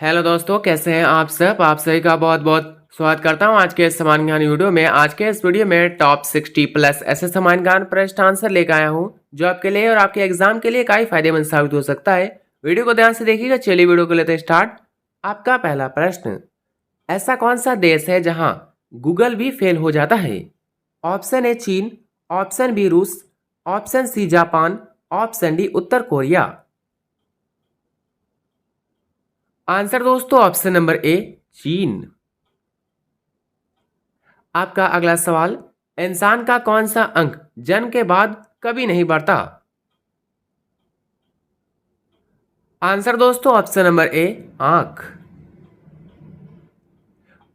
Hello दोस्तों, कैसे हैं आप सब। आप सभी का बहुत बहुत स्वागत करता हूं आज के इस समान ज्ञान वीडियो में। आज के इस वीडियो में टॉप 60 प्लस ऐसे समान ज्ञान प्रश्न आंसर लेकर आया हूं जो आपके लिए और आपके एग्जाम के लिए काफी फायदेमंद साबित हो सकता है। वीडियो को ध्यान से देखिएगा। चलिए वीडियो को लेते हैं स्टार्ट। आपका पहला प्रश्न, ऐसा कौन सा देश है जहां गूगल भी फेल हो जाता है? ऑप्शन ए चीन, ऑप्शन बी रूस, option C Japan, option D उत्तर कोरिया। आंसर दोस्तों ऑप्शन नंबर ए चीन। आपका अगला सवाल, इंसान का कौन सा अंग जन्म के बाद कभी नहीं बढ़ता? आंसर दोस्तों ऑप्शन नंबर ए आंख।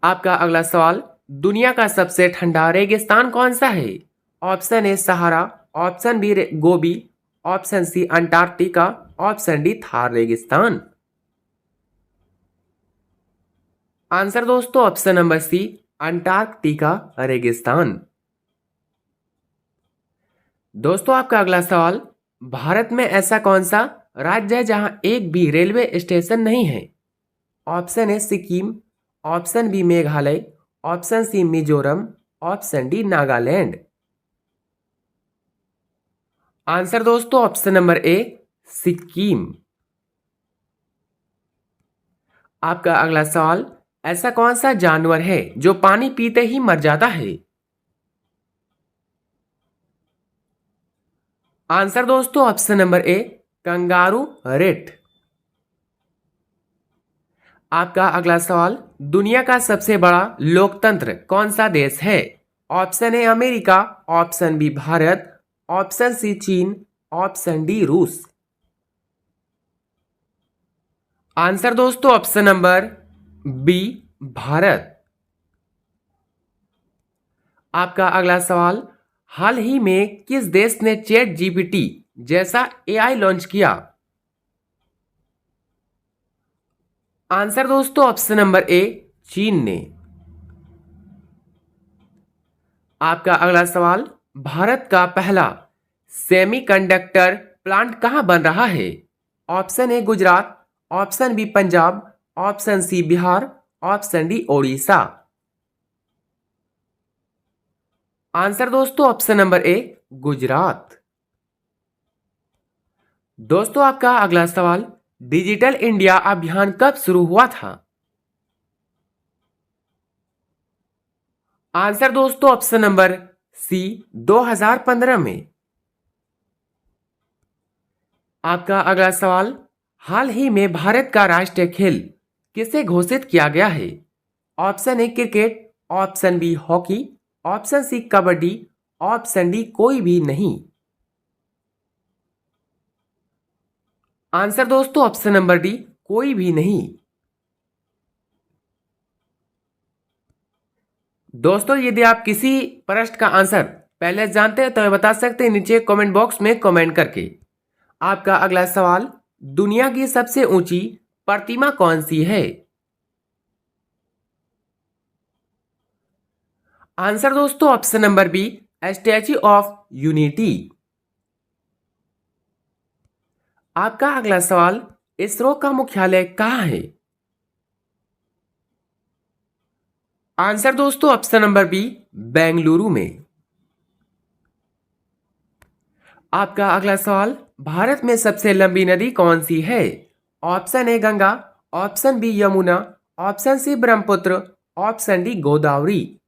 आपका अगला सवाल, दुनिया का सबसे ठंडा रेगिस्तान कौन सा है? Option A Sahara, option B Gobi, option C Antarctica, option D Thar रेगिस्तान। आंसर दोस्तों ऑप्शन नंबर सी अंटार्कटिका रेगिस्तान। दोस्तों आपका अगला सवाल, भारत में ऐसा कौन सा राज्य है जहां एक भी रेलवे स्टेशन नहीं है? Option A Sikkim, option B Meghalaya, option C Mizoram, option D Nagaland. Answer दोस्तों ऑप्शन नंबर ए सिक्किम। आपका अगला सवाल, ऐसा कौन सा जानवर है जो पानी पीते ही मर जाता है? आंसर दोस्तों ऑप्शन नंबर ए कंगारू रेट। आपका अगला सवाल, दुनिया का सबसे बड़ा लोकतंत्र कौन सा देश है? Option A America, option B Bharat, option C चीन, ऑप्शन डी रूस। आंसर दोस्तों ऑप्शन नंबर बी भारत। आपका अगला सवाल, हाल ही में किस देश ने चैट जीपीटी जैसा एआई लॉन्च किया? आंसर दोस्तों ऑप्शन नंबर ए चीन ने। आपका अगला सवाल, भारत का पहला सेमीकंडक्टर प्लांट कहां बन रहा है? Option A Gujarat, option B Punjab, option C Bihar, option D Odisha. Answer दोस्तों ऑप्शन नंबर ए गुजरात। दोस्तों आपका अगला सवाल, डिजिटल इंडिया अभियान कब शुरू हुआ था? आंसर दोस्तों ऑप्शन नंबर सी 2015 में। आपका अगला सवाल, हाल ही में भारत का राष्ट्रीय खेल किसे घोषित किया गया है? Option A cricket, option B hockey, option C kabaddi, option D कोई भी नहीं। आंसर दोस्तों ऑप्शन नंबर डी कोई भी नहीं। दोस्तों यदि आप किसी प्रश्न का आंसर पहले जानते हैं तो हमें बता सकते हैं नीचे कमेंट बॉक्स में कमेंट करके। आपका अगला सवाल, दुनिया की सबसे ऊंची प्रतिमा कौन सी है? आंसर दोस्तों option number B statue of unity. आपका अगला सवाल, इसरो का मुख्यालय कहां है? आंसर दोस्तों ऑप्शन नंबर बी बेंगलुरु में। आपका अगला सवाल, भारत में सबसे लंबी नदी कौन सी है? Option A Ganga, option B Yamuna, option C Brahmaputra, option D Godavari.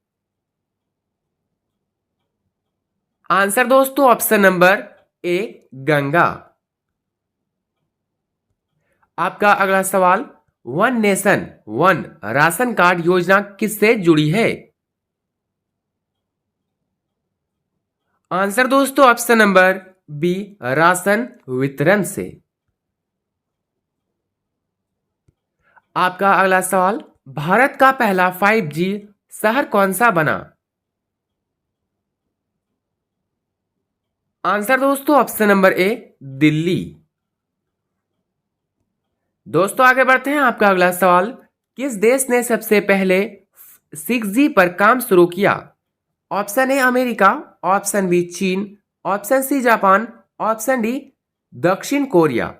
Answer दोस्तों ऑप्शन नंबर ए गंगा। आपका अगला सवाल, one nation one ration card योजना किससे जुड़ी है? आंसर दोस्तों ऑप्शन नंबर बी राशन वितरण से। आपका अगला सवाल, भारत का पहला 5G शहर कौन सा बना? आंसर दोस्तों ऑप्शन नंबर ए दिल्ली। दोस्तों आगे बढ़ते हैं। आपका अगला सवाल, किस देश ने सबसे पहले 6G पर काम शुरू किया? Option A America, option B चीन, option C Japan, option D दक्षिण कोरिया।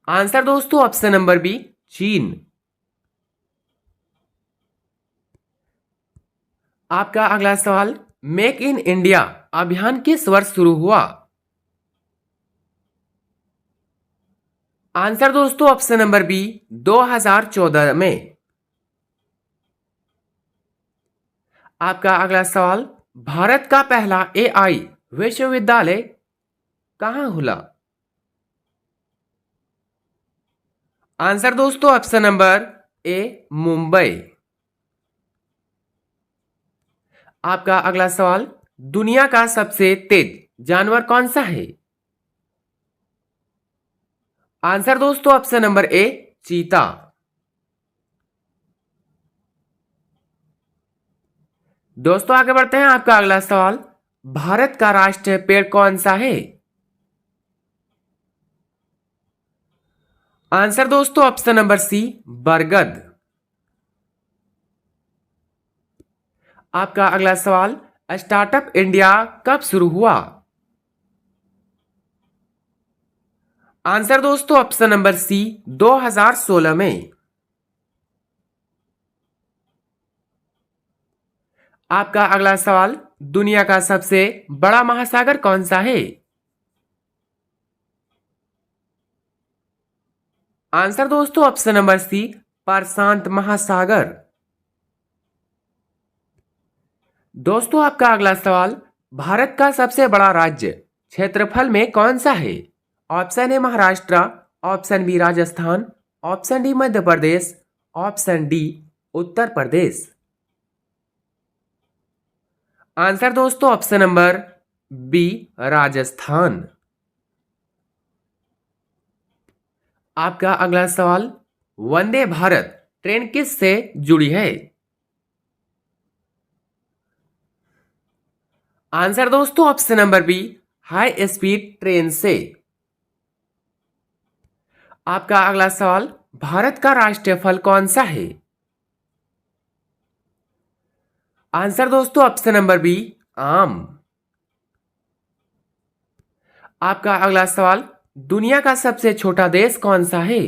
आंसर दोस्तों ऑप्शन नंबर बी चीन। आपका अगला सवाल, मेक इन इंडिया अभियान किस वर्ष शुरू हुआ? आंसर दोस्तों ऑप्शन नंबर बी 2014 में। आपका अगला सवाल, भारत का पहला एआई विश्वविद्यालय कहां खुला? आंसर दोस्तों ऑप्शन नंबर ए मुंबई। आपका अगला सवाल, दुनिया का सबसे तेज जानवर कौन सा है? आंसर दोस्तों ऑप्शन नंबर ए चीता। दोस्तों आगे बढ़ते हैं। आपका अगला सवाल, भारत का राष्ट्रीय पेड़ कौन सा है? आंसर दोस्तों ऑप्शन नंबर सी बरगद। आपका अगला सवाल, स्टार्टअप इंडिया कब शुरू हुआ? आंसर दोस्तों ऑप्शन नंबर सी 2016 में। आपका अगला सवाल, दुनिया का सबसे बड़ा महासागर कौन सा है? आंसर दोस्तों ऑप्शन नंबर सी प्रशांत महासागर। दोस्तों आपका अगला सवाल, भारत का सबसे बड़ा राज्य क्षेत्रफल में कौन सा है? Option A Maharashtra, option B Rajasthan, option D Madhya Pradesh, option D Uttar Pradesh. Answer दोस्तों ऑप्शन नंबर बी राजस्थान। आपका अगला सवाल, वंदे भारत ट्रेन किस से जुड़ी है? आंसर दोस्तों option number B high speed train से। आपका अगला सवाल, भारत का राष्ट्रीय फल कौन सा है? आंसर दोस्तों ऑप्शन नंबर बी आम। आपका अगला सवाल, दुनिया का सबसे छोटा देश कौन सा है?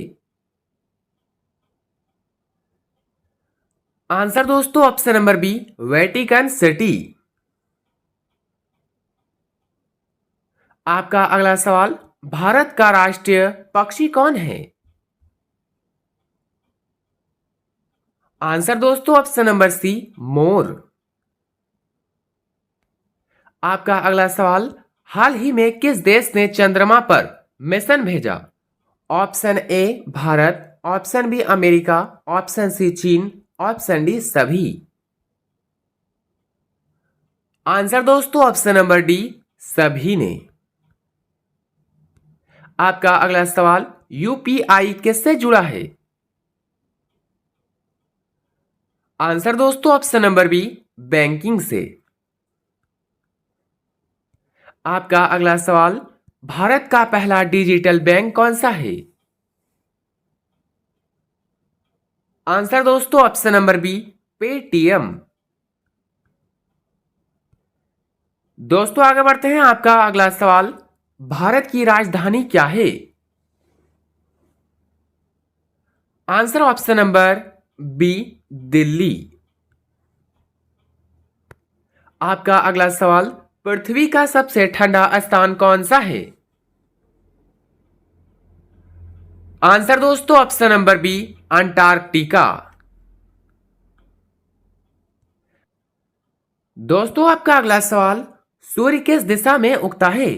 आंसर दोस्तों option number B Vatican City. आपका अगला सवाल, भारत का राष्ट्रीय पक्षी कौन है? आंसर दोस्तों ऑप्शन नंबर सी मोर। आपका अगला सवाल, हाल ही में किस देश ने चंद्रमा पर मिशन भेजा? Option A Bharat, option B America, option C चीन, ऑप्शन डी सभी। आंसर दोस्तों ऑप्शन नंबर डी सभी ने। आपका अगला सवाल, यूपीआई किससे जुड़ा है? आंसर दोस्तों ऑप्शन नंबर बी बैंकिंग से। आपका अगला सवाल, भारत का पहला डिजिटल बैंक कौन सा है? आंसर दोस्तों ऑप्शन नंबर बी पेटीएम। दोस्तों आगे बढ़ते हैं। आपका अगला सवाल, भारत की राजधानी क्या है? Answer option number B Delhi. आपका अगला सवाल, पृथ्वी का सबसे ठंडा स्थान कौन सा है? आंसर दोस्तों ऑप्शन नंबर बी अंटार्कटिका। दोस्तों आपका अगला सवाल, सूर्य किस दिशा में उगता है?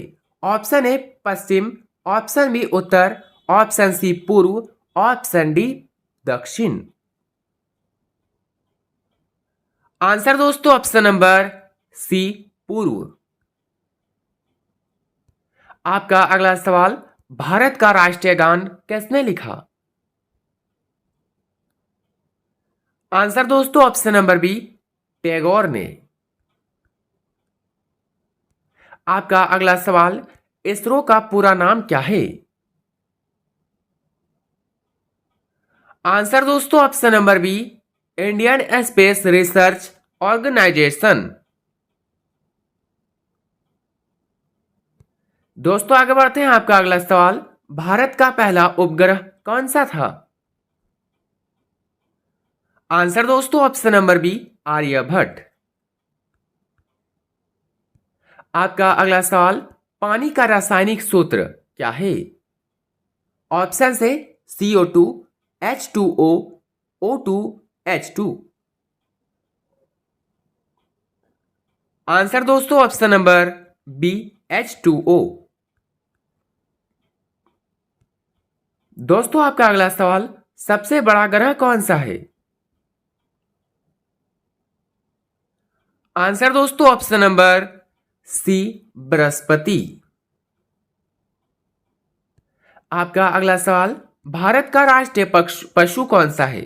ऑप्शन ए पश्चिम, ऑप्शन बी उत्तर, ऑप्शन सी पूर्व, ऑप्शन डी दक्षिण। आंसर दोस्तों ऑप्शन नंबर सी पूर्व। आपका अगला सवाल, भारत का राष्ट्रीय गान किसने लिखा? आंसर दोस्तों ऑप्शन नंबर बी टैगोर ने। आपका अगला सवाल, इसरो का पूरा नाम क्या है? आंसर दोस्तों option number B Indian space research organisation. दोस्तों आगे बढ़ते हैं। आपका अगला सवाल, भारत का पहला उपग्रह कौन सा था? आंसर दोस्तों ऑप्शन नंबर बी, आर्यभट्ट। आपका अगला सवाल, पानी का रासायनिक सूत्र क्या है? ऑप्शन है CO2, H2O, O2, H2। Answer दोस्तों ऑप्शन नंबर बी, H2O। दोस्तों आपका अगला सवाल, सबसे बड़ा ग्रह कौन सा है? आंसर दोस्तों ऑप्शन नंबर सी, बृहस्पति। आपका अगला सवाल, भारत का राष्ट्रीय पशु कौन सा है?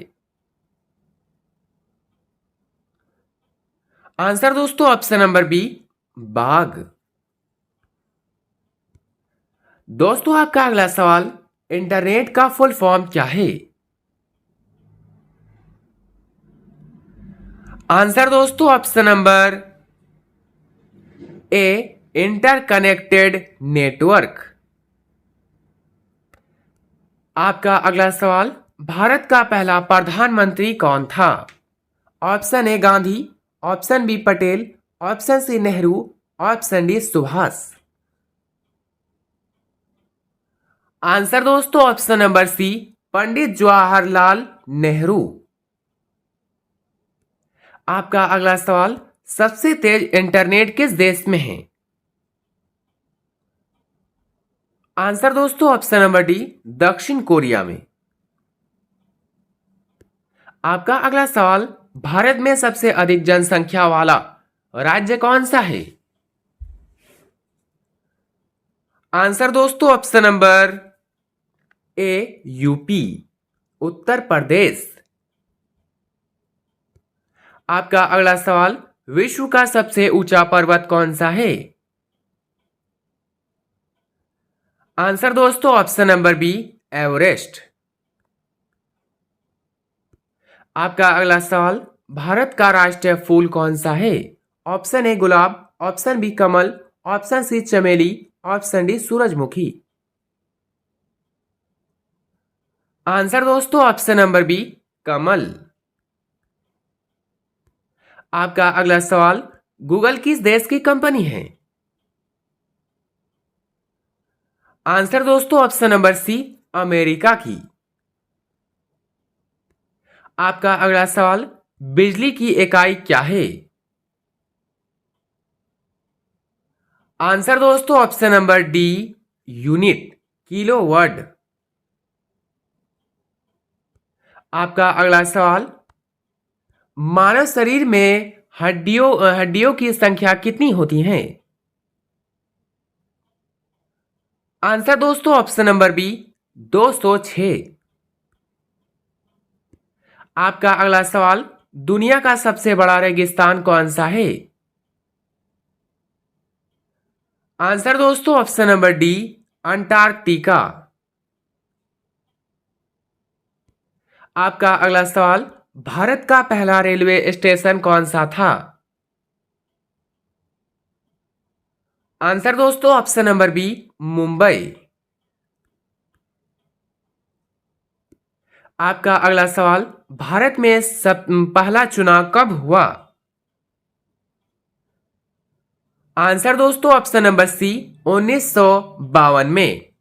आंसर दोस्तों ऑप्शन नंबर बी, बाघ। दोस्तों आपका अगला सवाल, इंटरनेट का फुल फॉर्म क्या है? आंसर दोस्तों option number A, interconnected network. आपका अगला सवाल, भारत का पहला प्रधानमंत्री कौन था? Option A Gandhi, option B Patel, option C Nehru, option D Subhash. Answer दोस्तों option number C, Pandit Jawaharlal Nehru. आपका अगला सवाल, सबसे तेज इंटरनेट किस देश में है? आंसर दोस्तों ऑप्शन नंबर डी, दक्षिण कोरिया में। आपका अगला सवाल, भारत में सबसे अधिक जनसंख्या वाला राज्य कौन सा है? आंसर दोस्तों ऑप्शन नंबर ए, यूपी, उत्तर प्रदेश। आपका अगला सवाल, विश्व का सबसे ऊंचा पर्वत कौन सा है? आंसर दोस्तों ऑप्शन नंबर बी, एवरेस्ट। आपका अगला सवाल, भारत का राष्ट्रीय फूल कौन सा है? ऑप्शन ए गुलाब, ऑप्शन बी कमल, ऑप्शन सी चमेली, ऑप्शन डी सूरजमुखी। आंसर दोस्तों ऑप्शन नंबर बी, कमल। आपका अगला सवाल, गूगल किस देश की कंपनी है? आंसर दोस्तों ऑप्शन नंबर सी, अमेरिका की। आपका अगला सवाल, बिजली की इकाई क्या है? आंसर दोस्तों option number D, unit, kilowatt. आपका अगला सवाल, मानव शरीर में हड्डियों की संख्या कितनी होती है? आंसर दोस्तों ऑप्शन नंबर बी, 206। आपका अगला सवाल, दुनिया का सबसे बड़ा रेगिस्तान कौन सा है? आंसर दोस्तों ऑप्शन नंबर डी, अंटार्कटिका। आपका अगला सवाल, भारत का पहला रेलवे स्टेशन कौन सा था? आंसर दोस्तों ऑप्शन नंबर बी, मुंबई। आपका अगला सवाल, भारत में पहला चुनाव कब हुआ? आंसर दोस्तों ऑप्शन नंबर सी, 1952 में।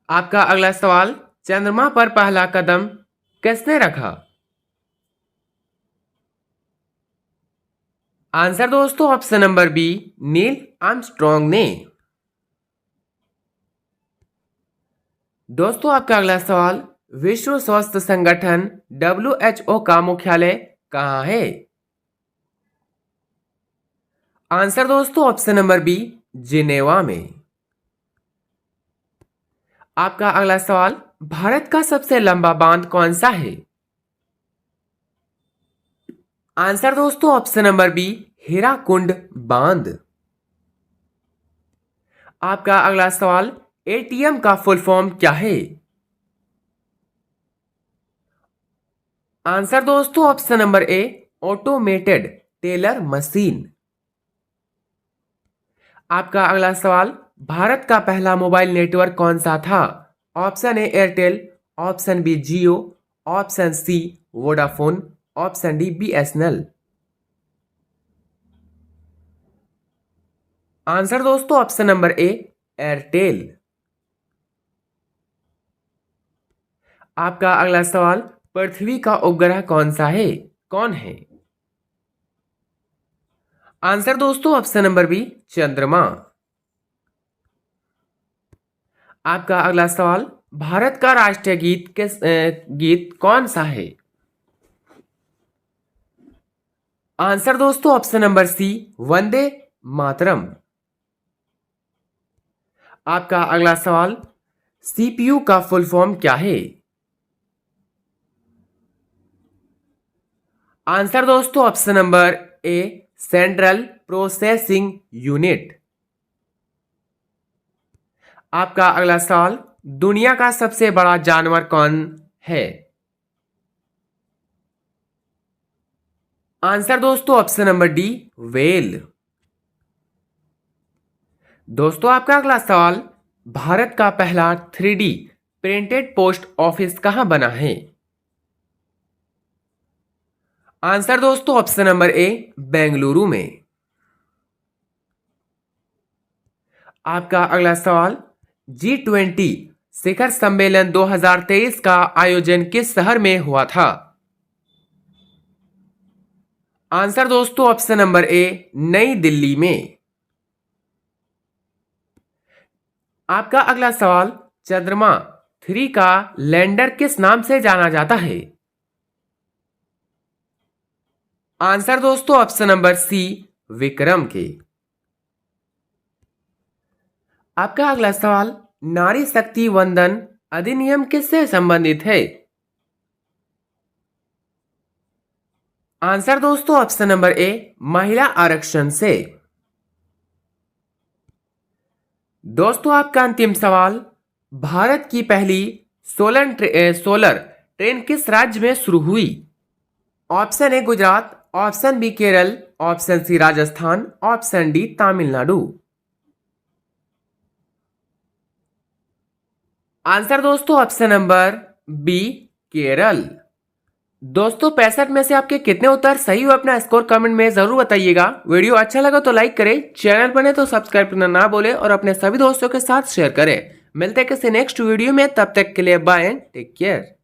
आपका अगला सवाल, चंद्रमा पर पहला कदम किसने रखा? आंसर दोस्तों option number B, Neil Armstrong ने। दोस्तों आपका अगला सवाल, विश्व स्वास्थ्य संगठन WHO का मुख्यालय कहां है? आंसर दोस्तों ऑप्शन नंबर बी, जिनेवा में। आपका अगला सवाल, भारत का सबसे लंबा बांध कौन सा है? आंसर दोस्तों ऑप्शन नंबर बी, हीराकुंड बांध। आपका अगला सवाल, ATM का फुल फॉर्म क्या है? आंसर दोस्तों ऑप्शन नंबर ए, ऑटोमेटेड टेलर मशीन। आपका अगला सवाल, भारत का पहला मोबाइल नेटवर्क कौन सा था? Option A Airtel, option B Jio, option C Vodafone, option D BSNL. Answer दोस्तों ऑप्शन नंबर ए एयरटेल। आपका अगला सवाल, पृथ्वी का उपग्रह कौन सा है? कौन है? आंसर दोस्तों ऑप्शन नंबर बी चंद्रमा। आपका अगला सवाल, भारत का राष्ट्रीय गीत कौन सा है? आंसर दोस्तों ऑप्शन नंबर सी वंदे मातरम। आपका अगला सवाल, सीपीयू का फुल फॉर्म क्या है? आंसर दोस्तों ऑप्शन नंबर ए सेंट्रल प्रोसेसिंग यूनिट। आपका अगला सवाल, दुनिया का सबसे बड़ा जानवर कौन है? आंसर दोस्तों ऑप्शन नंबर डी व्हेल। दोस्तों आपका अगला सवाल, भारत का पहला 3D प्रिंटेड पोस्ट ऑफिस कहां बना है? आंसर दोस्तों ऑप्शन नंबर ए बेंगलुरु में। आपका अगला सवाल, G20 शिखर सम्मेलन 2023 का आयोजन किस शहर में हुआ था? आंसर दोस्तों ऑप्शन नंबर ए नई दिल्ली में। आपका अगला सवाल, चंद्रमा 3 का लैंडर किस नाम से जाना जाता है? आंसर दोस्तों ऑप्शन नंबर सी विक्रम के। आपका अगला सवाल, नारी शक्ति वंदन अधिनियम किससे संबंधित है? आंसर दोस्तों ऑप्शन नंबर ए महिला आरक्षण से। दोस्तों आपका अंतिम सवाल, भारत की पहली सोलर ट्रेन किस राज्य में शुरू हुई? Option A Gujarat, option B Kerala, option C Rajasthan, option D Tamil Nadu. Answer दोस्तों ऑप्शन नंबर बी केरल। दोस्तों 65 में से आपके कितने उत्तर सही हुए अपना स्कोर कमेंट में जरूर बताइएगा। वीडियो अच्छा लगा तो लाइक करें, चैनल बने तो सब्सक्राइब करना ना भूलें और अपने सभी दोस्तों के साथ शेयर करें। मिलते हैं किसी नेक्स्ट वीडियो में, तब तक के लिए बाय एंड टेक केयर।